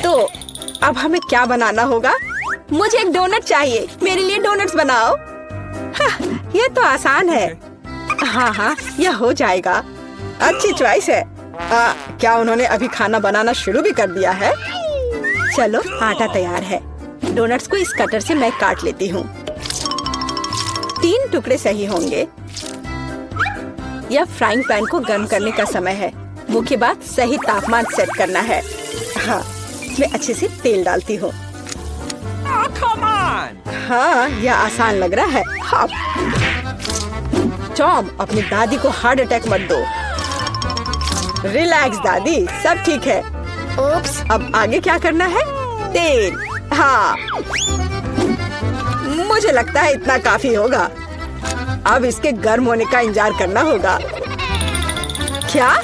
तो अब हमें क्या बनाना होगा? मुझे एक डोनट चाहिए। मेरे लिए डोनट्स बनाओ। ये तो आसान है। हाँ, यह हो जाएगा। अच्छी चॉइस है। क्या उन्होंने अभी खाना बनाना शुरू भी कर दिया है? चलो, आटा तैयार है। डोनट्स को इस कटर से मैं काट लेती हूँ। 3 टुकड़े सही होंगे। यह फ्राइंग पैन को गर्म करने का समय है। मुख्य बात सही तापमान सेट करना है। हाँ, मैं अच्छे से तेल डालती हूँ। हाँ, यह आसान लग रहा है। हाँ। टॉम, अपनी दादी को हार्ट अटैक मत दो। रिलैक्स दादी, सब ठीक है। ओप्स, अब आगे क्या करना है? तेल। हाँ, मुझे लगता है इतना काफी होगा। अब इसके गर्म होने का इंतजार करना होगा। क्या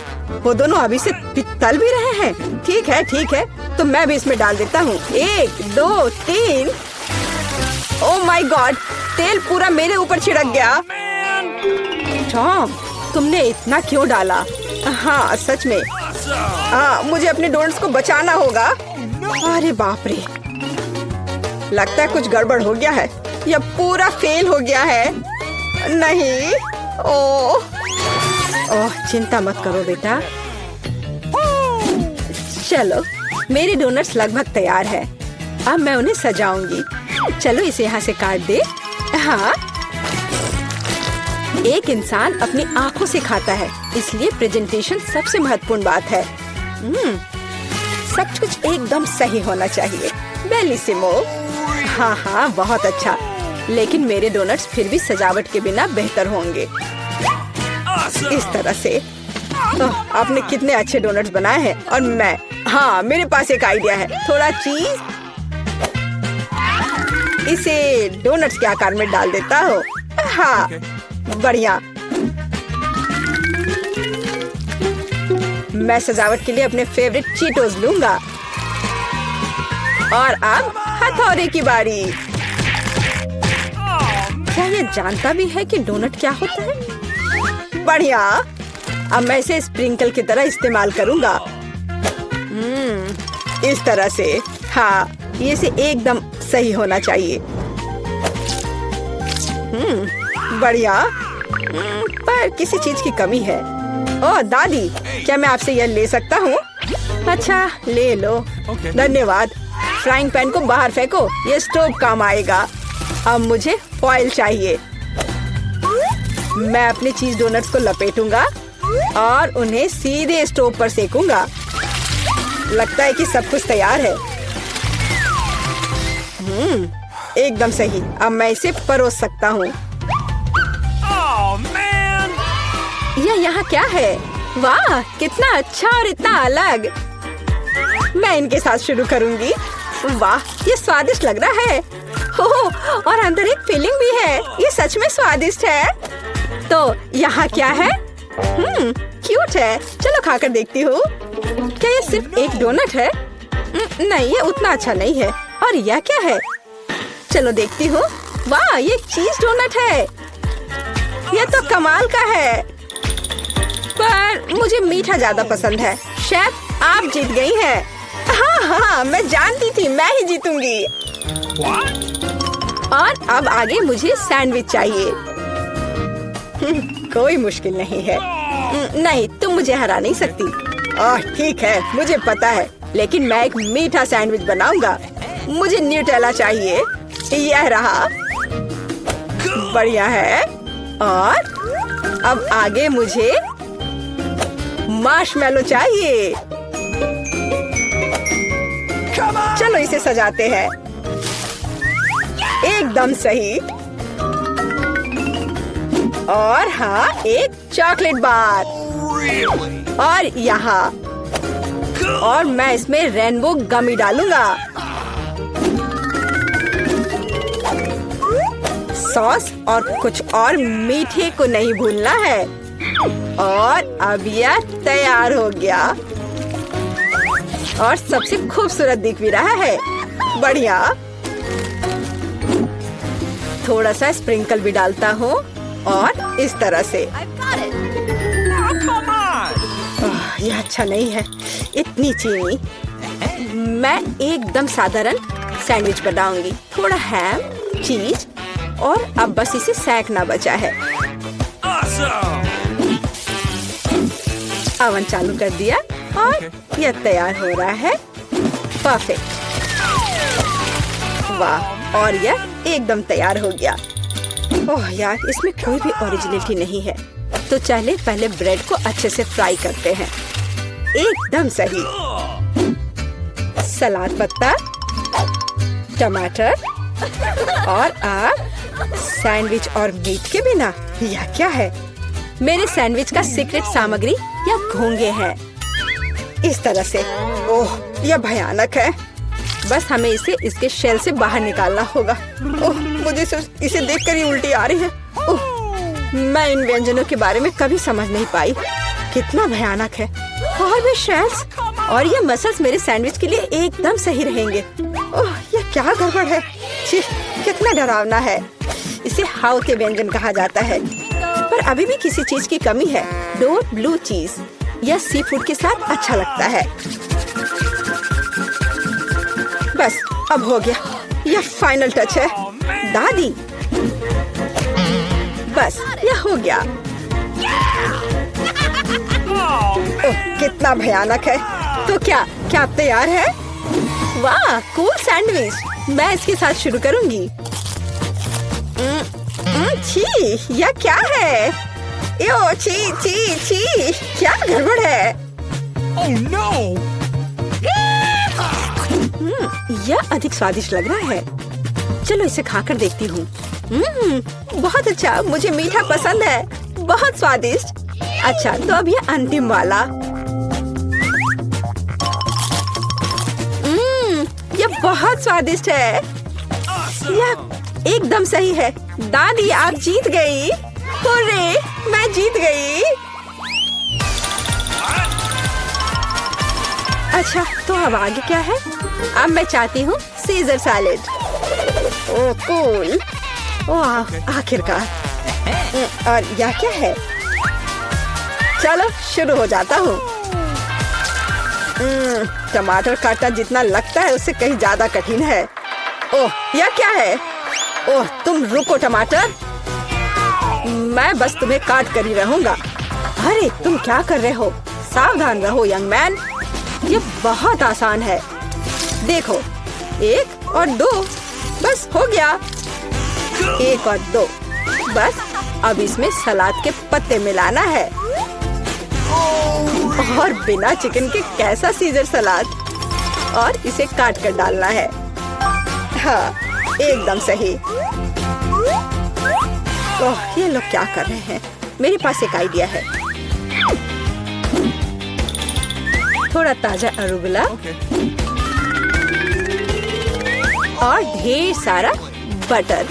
वो दोनों अभी से तल भी रहे हैं? ठीक है, तो मैं भी इसमें डाल देता हूँ। 1, 2, 3। ओह माय गॉड, तेल पूरा मेरे ऊपर छिड़क गया। टॉम, तुमने इतना क्यों डाला? हाँ, सच में। मुझे अपने डोनट्स को बचाना होगा। अरे बाप रे, लगता है कुछ गड़बड़ हो गया है। यह पूरा फेल हो गया है। नहीं। ओह, चिंता मत करो बेटा। चलो, मेरे डोनट्स लगभग तैयार है। अब मैं उन्हें सजाऊंगी। चलो, इसे यहाँ से काट दे। हाँ, एक इंसान अपनी आंखों से खाता है, इसलिए प्रेजेंटेशन सबसे महत्वपूर्ण बात है। सब कुछ एकदम सही होना चाहिए। बेलिसिमो। हाँ, बहुत अच्छा। लेकिन मेरे डोनट्स फिर भी सजावट के बिना बेहतर होंगे। इस तरह से। आपने कितने अच्छे डोनट्स बनाए हैं। और मैं, हाँ, मेरे पास एक आइडिया है। थोड़ा चीज इसे डोनट्स के आकार में डाल देता हूँ। हाँ, बढ़िया। मैं सजावट के लिए अपने फेवरेट चीटोस लूंगा। और अब हथौड़े की बारी। क्या ये जानता भी है कि डोनट क्या होता है? बढ़िया। अब मैं इसे स्प्रिंकल की तरह इस्तेमाल करूंगा। इस तरह से। हाँ, ये से एकदम सही होना चाहिए। बढ़िया। पर किसी चीज की कमी है। ओह दादी, क्या मैं आपसे यह ले सकता हूँ? अच्छा, ले लो। धन्यवाद। फ्राइंग पैन को बाहर फेंको, ये स्टोव काम आएगा। अब मुझे फॉइल चाहिए। मैं अपने चीज डोनट्स को लपेटूंगा और उन्हें सीधे स्टोव पर सेकूंगा। लगता है कि सब कुछ तैयार है। एकदम सही। अब मैं इसे परोस सकता हूँ। यह यहाँ क्या है? वाह, कितना अच्छा और इतना अलग। मैं इनके साथ शुरू करूँगी। वाह, ये स्वादिष्ट लग रहा है। और अंदर एक फिलिंग भी है। ये सच में स्वादिष्ट है। तो यहाँ क्या है? क्यूट है। चलो खाकर देखती हूँ। क्या ये सिर्फ एक डोनट है? नहीं, ये उतना अच्छा नहीं है। और यह क्या है? चलो देखती हूँ। वाह, ये चीज डोनट है। यह तो कमाल का है। पर मुझे मीठा ज्यादा पसंद है। शेफ, आप जीत गई हैं। हाँ, मैं जानती थी मैं ही जीतूंगी। और अब आगे मुझे सैंडविच चाहिए। कोई मुश्किल नहीं है। नहीं, तुम मुझे हरा नहीं सकती। ठीक है, मुझे पता है। लेकिन मैं एक मीठा सैंडविच बनाऊंगा। मुझे न्यूटेला चाहिए। यह रहा। बढ़िया है। और अब आगे मुझे मार्शमेलो चाहिए। चलो इसे सजाते हैं। एकदम सही। और हाँ, एक चॉकलेट बार। और यहाँ। और मैं इसमें रेनबो गमी डालूंगा। सॉस और कुछ और मीठे को नहीं भूलना है। और अब यह तैयार हो गया। और सबसे खूबसूरत दिख भी रहा है। बढ़िया। थोड़ा सा स्प्रिंकल भी डालता हूँ। और इस तरह से। यह अच्छा नहीं है। इतनी चीनी। मैं एकदम साधारण सैंडविच बनाऊंगी। थोड़ा हैम, चीज और अब बस इसे सेंकना बचा है। ओवन चालू कर दिया और यह तैयार हो रहा है। परफेक्ट। वाह, और यह एकदम तैयार हो गया। ओह यार, इसमें कोई भी ओरिजिनलिटी नहीं है। तो चले पहले ब्रेड को अच्छे से फ्राई करते हैं। एकदम सही। सलाद पत्ता, टमाटर और आप सैंडविच और मीट के बिना यह क्या है? मेरे सैंडविच का सीक्रेट सामग्री या घोंगे हैं। इस तरह से। ओह, यह भयानक है। बस हमें इसे इसके शेल से बाहर निकालना होगा। ओह, मुझे सिर्फ इसे देखकर ही उल्टी आ रही है। ओह, मैं इन व्यंजनों के बारे में कभी समझ नहीं पाई। कितना भयानक है। और भी शेल्स और ये मसल्स मेरे सैंडविच के लिए एकदम सही रहेंगे। ओह, ये क्या गड़बड़ है। छी, कितना डरावना है। इसे हाउ के व्यंजन कहा जाता है। पर अभी भी किसी चीज की कमी है। डोर ब्लू चीज। यह सी फूड के साथ अच्छा लगता है। बस अब हो गया। यह फाइनल टच है। दादी, बस यह हो गया। ओह, कितना भयानक है। तो क्या आप तैयार है? वाह, कूल सैंडविच। मैं इसके साथ शुरू करूंगी। छी, यह क्या है? यो, छी छी छी, क्या गड़बड़ है? Oh no! यह अधिक स्वादिष्ट लग रहा है। चलो इसे खाकर देखती हूँ। बहुत अच्छा, मुझे मीठा पसंद है। बहुत स्वादिष्ट। अच्छा, तो अब यह अंतिम वाला। यह बहुत स्वादिष्ट है। यह एकदम सही है। दादी, आप जीत गई। हुर्रे, मैं जीत गई। अच्छा, तो अब आगे क्या है? अब मैं चाहती हूँ सीजर सैलेड। ओह कूल। ओह, आखिरकार। और यह क्या है? चलो शुरू हो जाता हूँ। टमाटर काटना जितना लगता है उससे कहीं ज्यादा कठिन है। ओह, यह क्या है? ओह, तुम रुको टमाटर। मैं बस तुम्हें काट कर ही रहूंगा। अरे, तुम क्या कर रहे हो? सावधान रहो यंग मैन। ये बहुत आसान है। देखो, 1 और 2, बस हो गया। 1 और 2, बस अब इसमें सलाद के पत्ते मिलाना है। और बिना चिकन के कैसा सीजर सलाद। और इसे काट कर डालना है। हाँ, एकदम सही। ओह, ये लोग क्या कर रहे हैं? मेरे पास एक आइडिया है। थोड़ा ताजा अरुगुला और ढेर सारा बटर।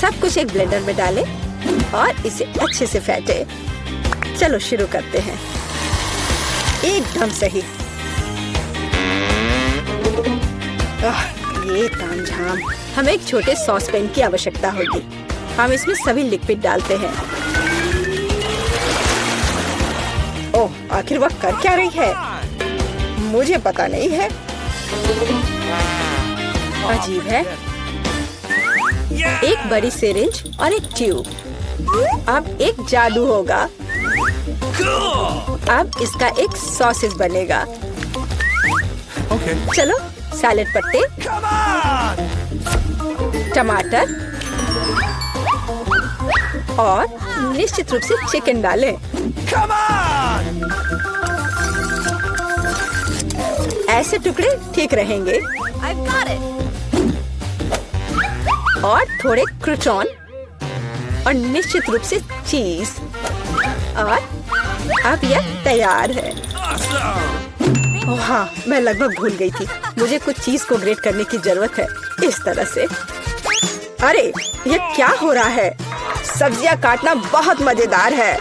सब कुछ एक ब्लेंडर में डालें और इसे अच्छे से फेंटे। चलो शुरू करते हैं। एकदम सही। ये तामझाम। हमें एक छोटे सॉस पैन की आवश्यकता होगी। हम इसमें सभी लिक्विड डालते हैं। ओह, आखिर वह कर क्या रही है? मुझे पता नहीं है। अजीब है। एक बड़ी सिरिंज और एक ट्यूब। अब एक जादू होगा। अब इसका एक सॉसेज बनेगा। चलो, सैलेड पत्ते, टमाटर और निश्चित रूप से चिकन डालें। ऐसे टुकड़े ठीक रहेंगे। और थोड़े क्रूटॉन और निश्चित रूप से चीज। और अब यह तैयार है। ओह हाँ, मैं लगभग भूल गई थी। मुझे कुछ चीज को ग्रेट करने की जरूरत है। इस तरह से। अरे, ये क्या हो रहा है? सब्जियां काटना बहुत मजेदार है।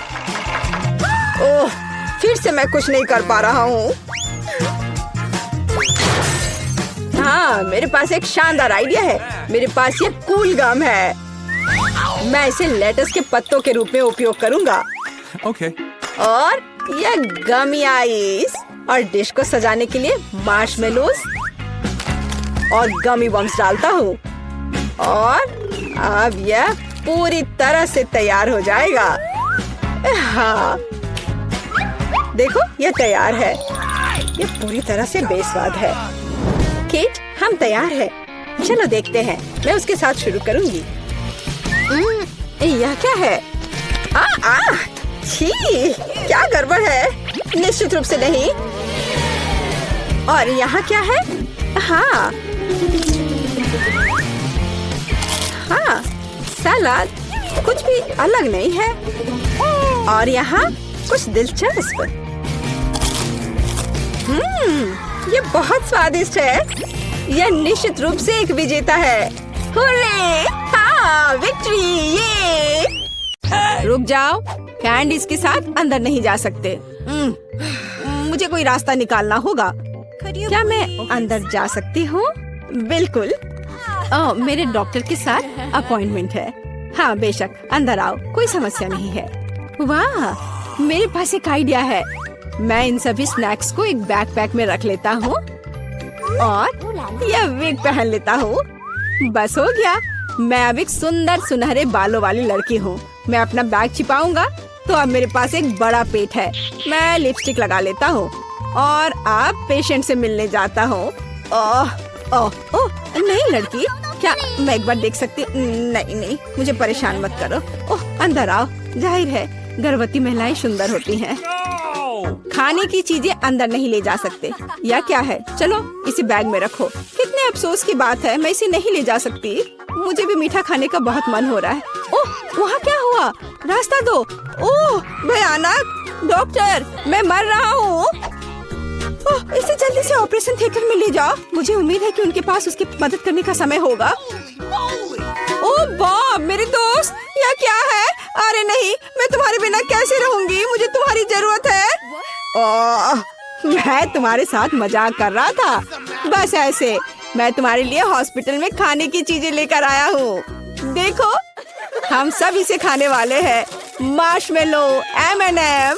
ओह, फिर से मैं कुछ नहीं कर पा रहा हूँ। हाँ, मेरे पास एक शानदार आइडिया है। मेरे पास ये कूल गम है। मैं इसे लेटस के पत्तों के रूप में उपयोग करूंगा। Okay. और ये गमी आइस। और डिश को सजाने के लिए मार्शमेलोज और गमी बम्स डालता हूँ और अब यह पूरी तरह से तैयार हो जाएगा। हाँ देखो ये तैयार है। ये पूरी तरह से बेस्वाद है। किट हम तैयार है। चलो देखते हैं। मैं उसके साथ शुरू करूंगी। यह क्या है? छी, क्या गड़बड़ है? निश्चित रूप से नहीं। और यहाँ क्या है? हाँ सलाद कुछ भी अलग नहीं है। और यहाँ कुछ दिलचस्प। ये बहुत स्वादिष्ट है। यह निश्चित रूप से एक विजेता है। हुर्रे! हाँ, विक्ट्री! ये रुक जाओ। कैंडीज के साथ अंदर नहीं जा सकते। मुझे कोई रास्ता निकालना होगा। क्या मैं अंदर जा सकती हूँ? बिल्कुल। मेरे डॉक्टर के साथ अपॉइंटमेंट है। हाँ बेशक, अंदर आओ, कोई समस्या नहीं है। वाह, मेरे पास एक आइडिया है। मैं इन सभी स्नैक्स को एक बैकपैक में रख लेता हूँ और यह विग पहन लेता हूँ। बस हो गया। मैं अब एक सुंदर सुनहरे बालों वाली लड़की हूँ। मैं अपना बैग छिपाऊंगा तो अब मेरे पास एक बड़ा पेट है। मैं लिपस्टिक लगा लेता हूँ और अब पेशेंट से मिलने जाता हूँ। ओह नहीं लड़की, क्या मैं एक बार देख सकती? नहीं, मुझे परेशान मत करो। ओह अंदर आओ। जाहिर है गर्भवती महिलाएं सुंदर होती हैं। खाने की चीजें अंदर नहीं ले जा सकते। या क्या है? चलो इसे बैग में रखो। कितने अफसोस की बात है, मैं इसे नहीं ले जा सकती। मुझे भी मीठा खाने का बहुत मन हो रहा है। ओह वहाँ क्या हुआ? रास्ता दो। ओह भयानक! डॉक्टर, मैं मर रहा हूँ। इसे जल्दी से ऑपरेशन थिएटर में ले जाओ। मुझे उम्मीद है कि उनके पास उसकी मदद करने का समय होगा। ओह बॉब, मेरे दोस्त, यह क्या है? अरे नहीं, मैं तुम्हारे बिना कैसे रहूंगी? मुझे तुम्हारी जरूरत है। मैं तुम्हारे साथ मजाक कर रहा था। बस ऐसे। मैं तुम्हारे लिए हॉस्पिटल में खाने की चीजें लेकर आया हूँ। देखो, हम सब इसे खाने वाले हैं। Marshmallow, M&M।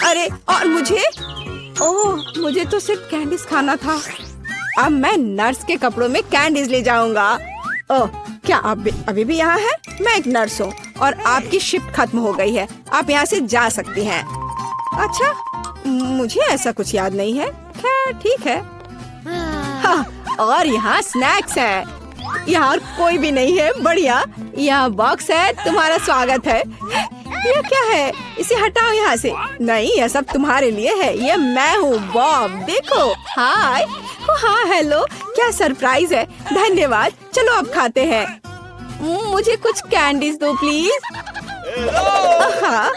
अरे और मुझे तो सिर्फ कैंडीज खाना था। अब मैं नर्स के कपड़ों में कैंडीज ले जाऊंगा। ओह, क्या आप अभी भी यहाँ हैं? मैं एक नर्स हूँ और आपकी शिफ्ट खत्म हो गई है। आप यहाँ से जा सकती हैं। अच्छा, मुझे ऐसा कुछ याद नहीं है। खैर ठीक है। हाँ, और यहाँ स्नैक्स है। यहाँ और कोई भी नहीं है। बढ़िया, यहाँ बॉक्स है। तुम्हारा स्वागत है। यह क्या है? इसे हटाओ यहाँ से। नहीं, यह सब तुम्हारे लिए है। ये मैं हूँ बॉब। देखो। हाय। हाँ हेलो, क्या सरप्राइज है। धन्यवाद। चलो अब खाते हैं। मुझे कुछ कैंडीज दो प्लीज। हाँ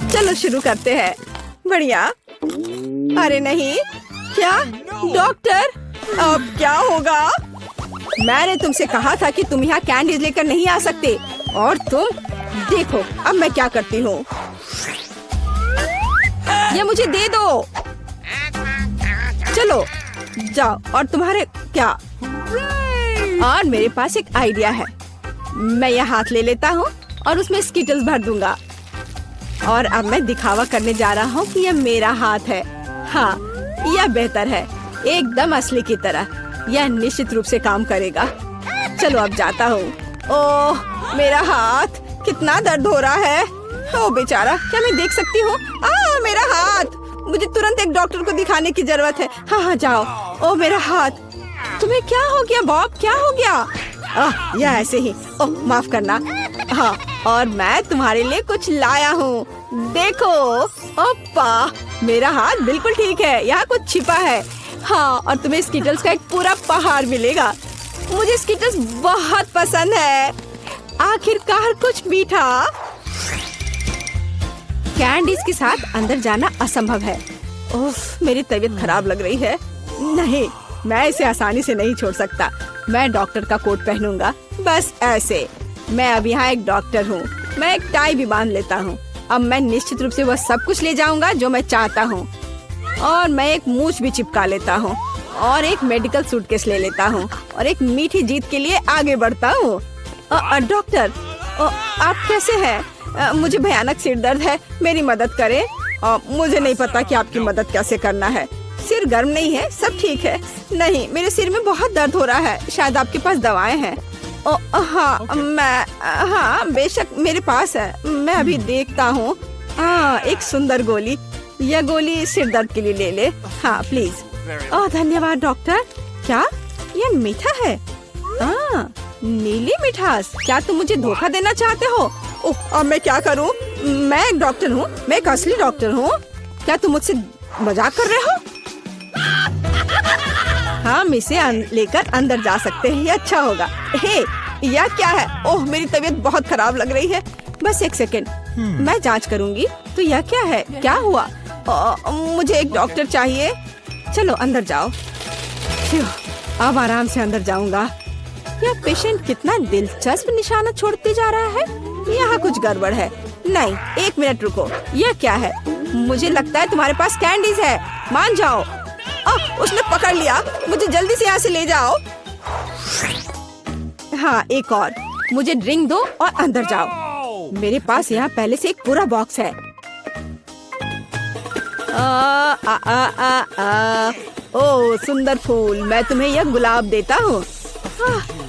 चलो शुरू करते हैं। बढ़िया। अरे नहीं, क्या डॉक्टर, अब क्या होगा? मैंने तुमसे कहा था कि तुम यहाँ कैंडीज लेकर नहीं आ सकते और तुम देखो अब मैं क्या करती हूँ। ये मुझे दे दो। चलो जाओ। और तुम्हारे क्या? और मेरे पास एक आइडिया है। मैं यह हाथ ले लेता हूँ और उसमें स्किटल्स भर दूंगा और अब मैं दिखावा करने जा रहा हूँ कि यह मेरा हाथ है। हाँ, यह बेहतर है, एकदम असली की तरह। यह निश्चित रूप से काम करेगा। चलो अब जाता हूँ। ओह मेरा हाथ, कितना दर्द हो रहा है। ओ बेचारा, क्या मैं देख सकती हूँ? मेरा हाथ, मुझे तुरंत एक डॉक्टर को दिखाने की जरूरत है। हाँ जाओ। ओ मेरा हाथ। तुम्हें क्या हो गया बॉब? क्या हो गया? यह ऐसे ही। ओह माफ करना। हाँ, और मैं तुम्हारे लिए कुछ लाया हूँ। देखो। ओप्पा, मेरा हाथ बिल्कुल ठीक है। यहाँ कुछ छिपा है। हाँ, और तुम्हें स्किटल्स का एक पूरा पहाड़ मिलेगा। मुझे स्किटल्स बहुत पसंद है। आखिरकार कुछ मीठा। कैंडीज के साथ अंदर जाना असंभव है। उफ, मेरी तबीयत खराब लग रही है। नहीं, मैं इसे आसानी से नहीं छोड़ सकता। मैं डॉक्टर का कोट पहनूंगा। बस ऐसे। मैं अब यहाँ एक डॉक्टर हूँ। मैं एक टाई भी बांध लेता हूँ। अब मैं निश्चित रूप से वह सब कुछ ले जाऊंगा जो मैं चाहता हूँ। और मैं एक मूछ भी चिपका लेता हूँ और एक मेडिकल सूटकेस ले लेता हूँ और एक मीठी जीत के लिए आगे बढ़ता हूँ। डॉक्टर, आप कैसे हैं? मुझे भयानक सिर दर्द है, मेरी मदद करें। मुझे नहीं पता कि आपकी मदद कैसे करना है। सिर गर्म नहीं है, सब ठीक है। नहीं, मेरे सिर में बहुत दर्द हो रहा है। शायद आपके पास दवाएं हैं। हाँ बेशक मेरे पास है। मैं अभी देखता हूँ। एक सुंदर गोली। यह गोली सिर दर्द के लिए ले ले। हाँ प्लीज। धन्यवाद डॉक्टर। क्या यह मीठा है? नीली मिठास। क्या तुम मुझे धोखा देना चाहते हो? अब मैं क्या करूँ? मैं एक डॉक्टर हूँ, मैं एक असली डॉक्टर हूँ। क्या तुम मुझसे मजाक कर रहे हो? हम इसे लेकर अंदर जा सकते हैं, ये अच्छा होगा। हे, यह क्या है? ओह मेरी तबीयत बहुत खराब लग रही है। बस एक सेकंड, मैं जांच करूंगी। तो यह क्या है? क्या हुआ? मुझे एक डॉक्टर चाहिए। चलो अंदर जाओ। अब आराम से अंदर जाऊंगा। यह पेशेंट कितना दिलचस्प निशाना छोड़ते जा रहा है। यहाँ कुछ गड़बड़ है। नहीं, एक मिनट रुको। यह क्या है? मुझे लगता है तुम्हारे पास कैंडीज है। मान जाओ। उसने पकड़ लिया। मुझे जल्दी से यहाँ से ले जाओ। हाँ, एक और। मुझे ड्रिंक दो और अंदर जाओ। मेरे पास यहाँ पहले से एक पूरा बॉक्स है। ओह सुंदर फूल, मैं तुम्हें यह गुलाब देता हूँ।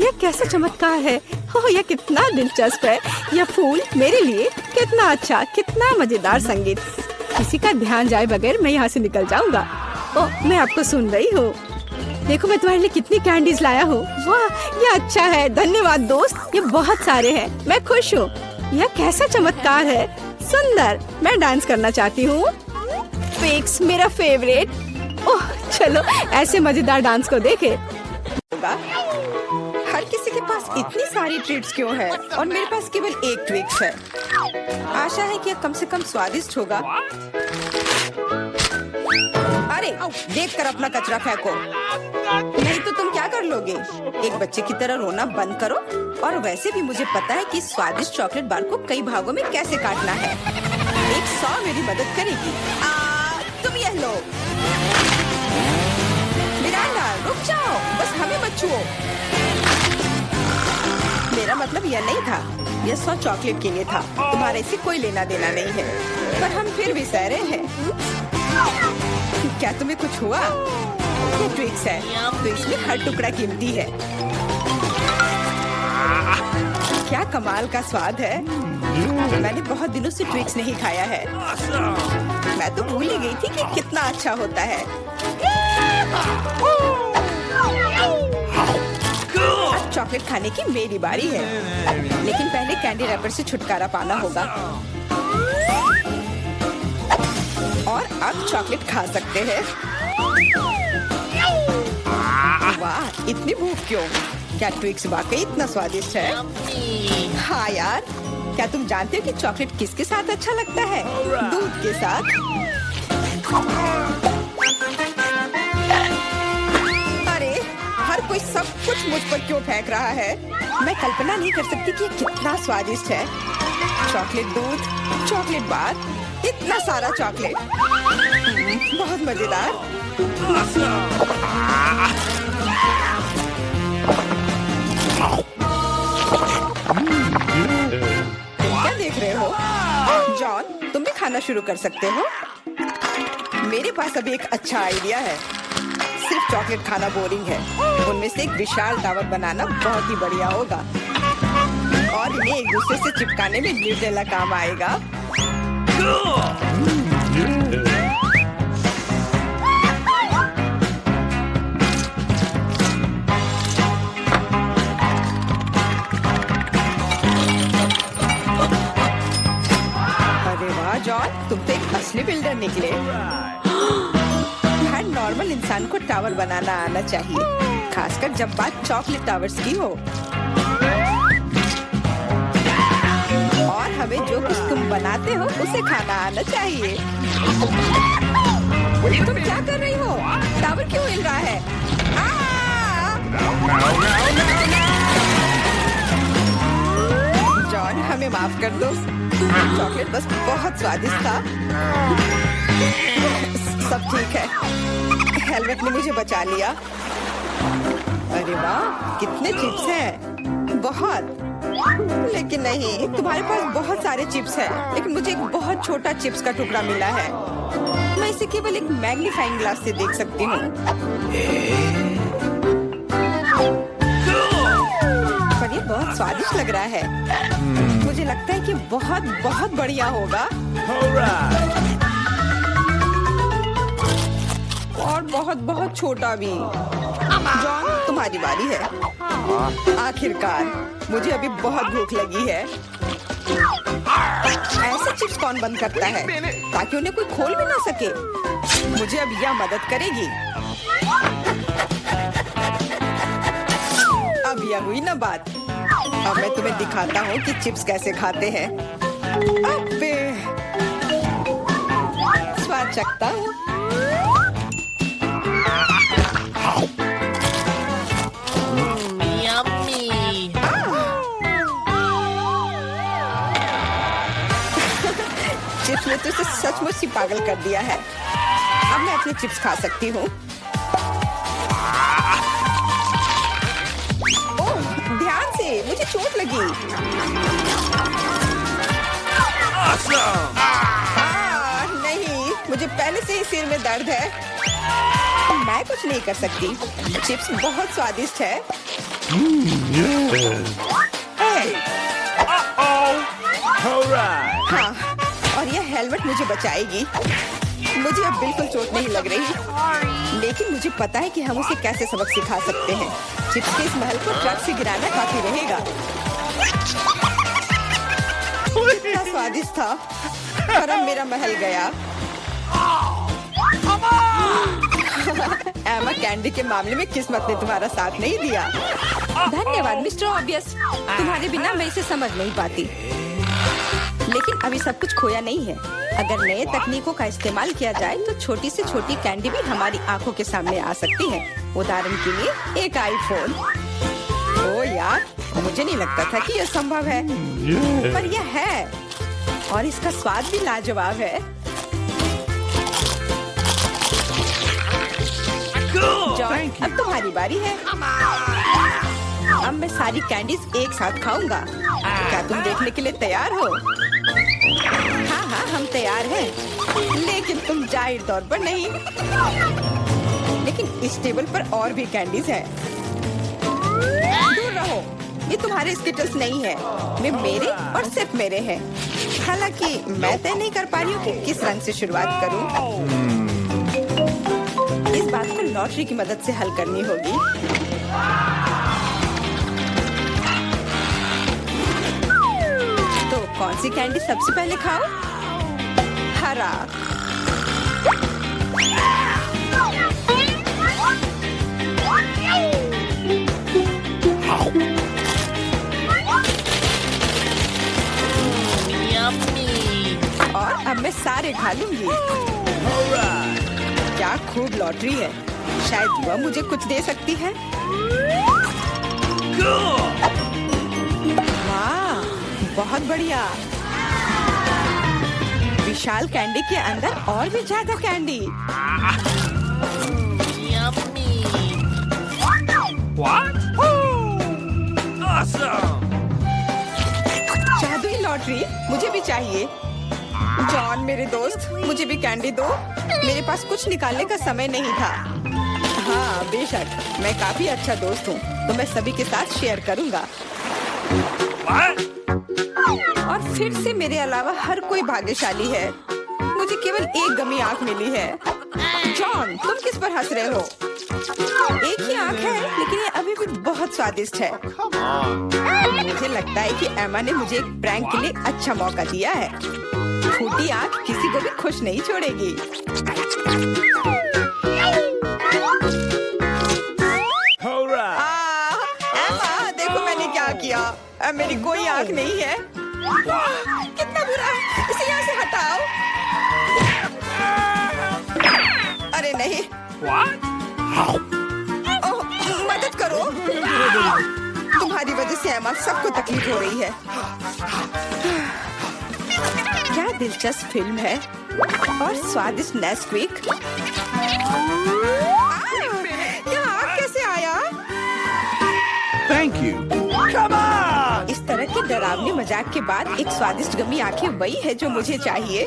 यह कैसा चमत्कार है। ओह यह कितना दिलचस्प है। यह फूल मेरे लिए। कितना अच्छा, कितना मजेदार संगीत। किसी का ध्यान जाए बगैर मैं यहाँ से निकल जाऊंगा। ओह मैं आपको सुन रही हूँ। देखो मैं तुम्हारे लिए कितनी कैंडीज लाया हूँ। वाह यह अच्छा है। धन्यवाद दोस्त, ये बहुत सारे हैं। मैं खुश हूँ। यह कैसा चमत्कार है। सुंदर। मैं डांस करना चाहती हूँ। फिक्स मेरा फेवरेट। ओह चलो ऐसे मजेदार डांस को देखे। हर किसी के पास इतनी सारी ट्रीट्स क्यों है और मेरे पास केवल एक ट्विक्स है। आशा है कि यह कम से कम स्वादिष्ट होगा। अरे देखकर अपना कचरा फेंको, नहीं तो तुम क्या कर लोगे? एक बच्चे की तरह रोना बंद करो। और वैसे भी मुझे पता है कि स्वादिष्ट चॉकलेट बार को कई भागों में कैसे काटना है। 100 मेरी मदद करेगी। तुम यह लो। मिरांडा रुक जाओ, बस हमें मत छुओ। मेरा मतलब यह नहीं था। यह 100 चॉकलेट के लिए था। तुम्हारे से कोई लेना देना नहीं है, पर हम फिर भी सहरे हैं। क्या तुम्हें कुछ हुआ? ये ट्विक्स है, तो इसमें हर टुकड़ा कीमती है। क्या कमाल का स्वाद है। मैंने बहुत दिनों से ट्विक्स नहीं खाया है। मैं तो भूल ही गई थी कि कितना अच्छा होता है। अब चॉकलेट खाने की मेरी बारी है, लेकिन पहले कैंडी रैपर से छुटकारा पाना होगा। और अब चॉकलेट खा सकते हैं। वाह इतनी भूख क्यों? क्या ट्विक्स वाकई इतना स्वादिष्ट है? हाँ यार, क्या तुम जानते हो कि चॉकलेट किसके साथ अच्छा लगता है? दूध के साथ। अरे हर कोई सब कुछ मुझ पर क्यों फेंक रहा है? मैं कल्पना नहीं कर सकती कि ये कितना स्वादिष्ट है। चॉकलेट दूध, चॉकलेट बार, इतना सारा चॉकलेट। बहुत मजेदार। क्या देख रहे हो? जॉन, तुम भी खाना शुरू कर सकते हो। मेरे पास अभी एक अच्छा आइडिया है। सिर्फ चॉकलेट खाना बोरिंग है। उनमें से एक विशाल टावर बनाना बहुत ही बढ़िया होगा और इन्हें एक दूसरे से चिपकाने में निर्देला काम आएगा। अरे वाह जॉन, तुम तो एक असली बिल्डर निकले। हर नॉर्मल इंसान को टावर बनाना आना चाहिए, खासकर जब बात चॉकलेट टावर्स की हो। और हमें जो कुछ तुम बनाते हो उसे खाना आना चाहिए। तुम क्या कर रही हो? टावर क्यों हिल रहा है? जॉन, हमें माफ कर दो। चॉकलेट बस बहुत स्वादिष्ट था। सब ठीक है। हेलमेट ने मुझे बचा लिया। अरे वाह, कितने चिप्स हैं। बहुत। लेकिन नहीं, तुम्हारे पास बहुत सारे चिप्स हैं, लेकिन मुझे एक बहुत छोटा चिप्स का टुकड़ा मिला है। मैं इसे केवल एक मैग्नीफाइंग ग्लास से देख सकती हूँ। पर ये बहुत स्वादिष्ट लग रहा है। मुझे लगता है कि बहुत बहुत बढ़िया होगा। और बहुत बहुत छोटा भी। जॉन, तुम्हारी बारी है। आखिरकार, मुझे अभी बहुत भूख लगी है। ऐसे चिप्स कौन बंद करता है ताकि उन्हें कोई खोल भी ना सके? मुझे अब यह मदद करेगी। अब यह हुई ना बात। अब मैं तुम्हें दिखाता हूँ कि चिप्स कैसे खाते हैं। अबे, स्वाद चखता हूँ। चिप्स ने तो इसे सचमुच ही पागल कर दिया है। अब मैं अपने चिप्स खा सकती हूँ। ओह, ध्यान से, मुझे चोट लगी। नहीं, मुझे पहले से ही सिर में दर्द है। मैं कुछ नहीं कर सकती। चिप्स बहुत स्वादिष्ट है। हाँ, और यह हेलमेट मुझे बचाएगी। मुझे अब बिल्कुल चोट नहीं लग रही, लेकिन मुझे पता है कि हम उसे कैसे सबक सिखा सकते हैं। चिप्स के इस महल को ट्रक से गिराना काफी रहेगा। कितना स्वादिष्ट था, पर अब मेरा महल गया। एमा, कैंडी के मामले में किस्मत ने तुम्हारा साथ नहीं दिया। धन्यवाद मिस्टर ऑब्वियस। तुम्हारे बिना मैं इसे समझ नहीं पाती। लेकिन अभी सब कुछ खोया नहीं है। अगर नए तकनीकों का इस्तेमाल किया जाए तो छोटी से छोटी कैंडी भी हमारी आंखों के सामने आ सकती है। उदाहरण के लिए एक आईफोन। ओ यार, मुझे नहीं लगता था कि यह संभव है, पर यह है। और इसका स्वाद भी लाजवाब है। जॉन, अब तुम्हारी बारी है। अब मैं सारी कैंडीज एक साथ खाऊंगा। क्या तुम देखने के लिए तैयार हो? हाँ हाँ, हम तैयार हैं। लेकिन तुम जाहिर तौर पर नहीं। लेकिन इस टेबल पर और भी कैंडीज हैं। दूर रहो, ये तुम्हारे स्किटल्स नहीं है। वे मेरे और सिर्फ मेरे हैं। हालांकि मैं तय नहीं कर पा रही हूँ कि किस रंग से शुरुआत करूँ। इस बात को लॉटरी की मदद से हल करनी होगी। तो कौन सी कैंडी सबसे पहले खाओ? हरा। और अब मैं सारे खा लूंगी। क्या खूब लॉटरी है। शायद वह मुझे कुछ दे सकती है। वाह, बहुत बढ़िया। विशाल कैंडी के अंदर और भी ज्यादा कैंडी। जादुई लॉटरी मुझे भी चाहिए। जॉन मेरे दोस्त, मुझे भी कैंडी दो। मेरे पास कुछ निकालने का समय नहीं था। हाँ बेशक, मैं काफी अच्छा दोस्त हूँ, तो मैं सभी के साथ शेयर करूँगा। और फिर से मेरे अलावा हर कोई भाग्यशाली है। मुझे केवल एक गमी आंख मिली है। जॉन, तुम किस पर हंस रहे हो? एक ही आंख है, लेकिन ये अभी भी बहुत स्वादिष्ट है। मुझे लगता है कि एमा ने मुझे एक प्रैंक के लिए अच्छा मौका दिया है। फूटी आंख किसी को भी खुश नहीं छोड़ेगी। एमा, देखो मैंने क्या किया। अब मेरी कोई आंख नहीं है। कितना बुरा है, इसे यहाँ से हटाओ। अरे नहीं। ओह, मदद करो। तुम्हारी वजह से एमा सबको तकलीफ हो रही है। क्या दिलचस्प फिल्म है। और स्वादिष्ट नेस्क्विक। यहाँ आग कैसे आया? Thank you. Come on! इस तरह डरावने मजाक के बाद एक स्वादिष्ट गमी आंखें वही है जो मुझे चाहिए।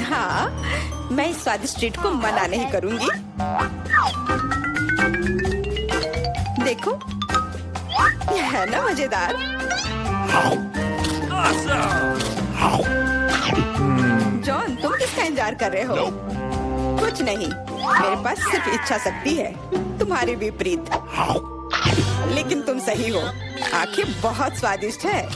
हाँ, मैं इस स्वादिष्ट ट्रीट को मना नहीं करूंगी। देखो, यह है ना मजेदार। जॉन, तुम किसका इंतजार कर रहे हो? कुछ नहीं, मेरे पास सिर्फ इच्छा शक्ति है, तुम्हारे विपरीत। लेकिन तुम सही हो, आंखें बहुत स्वादिष्ट है।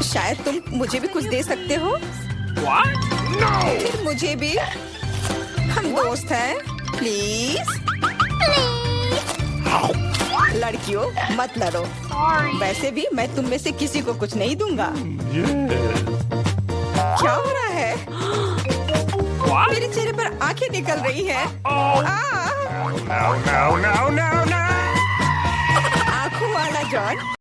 शायद तुम मुझे भी कुछ दे सकते हो। फिर मुझे भी। हम दोस्त हैं, प्लीज। लड़कियों, मत लड़ो। वैसे भी मैं तुम में से किसी को कुछ नहीं दूंगा। क्या हो रहा है? मेरे चेहरे पर आंखें निकल रही हैं। आंखों वाला जॉन।